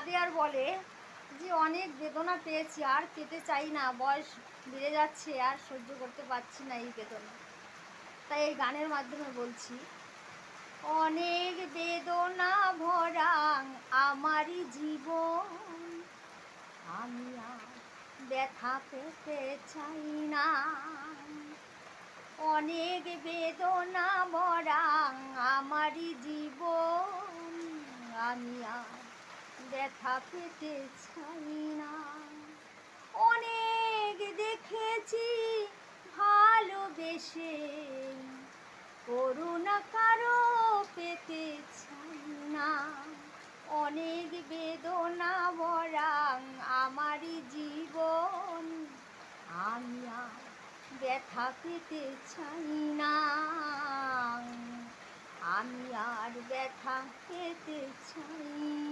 কাঁদে আর বলে যে অনেক বেদনা পেয়েছি, আর পেতে চাই না, বয়স বেড়ে যাচ্ছে, আর সহ্য করতে পারছি না এই বেদনা। তাই এই গানের মাধ্যমে বলছি, অনেক বেদনা ভরা আমারই জীবন, আমি আর ব্যথা পেতে চাই না। অনেক বেদনা ভরা আমারই জীবন, আমি আর ব্যথা পেতে চাই না। অনেক দেখেছি ভালোবেসে, করুণা কারো পেতে চাই না। অনেক বেদনা ভরা আমারই জীবন, আমি আর ব্যথা পেতে চাই না। আমি আর ব্যথা পেতে চাই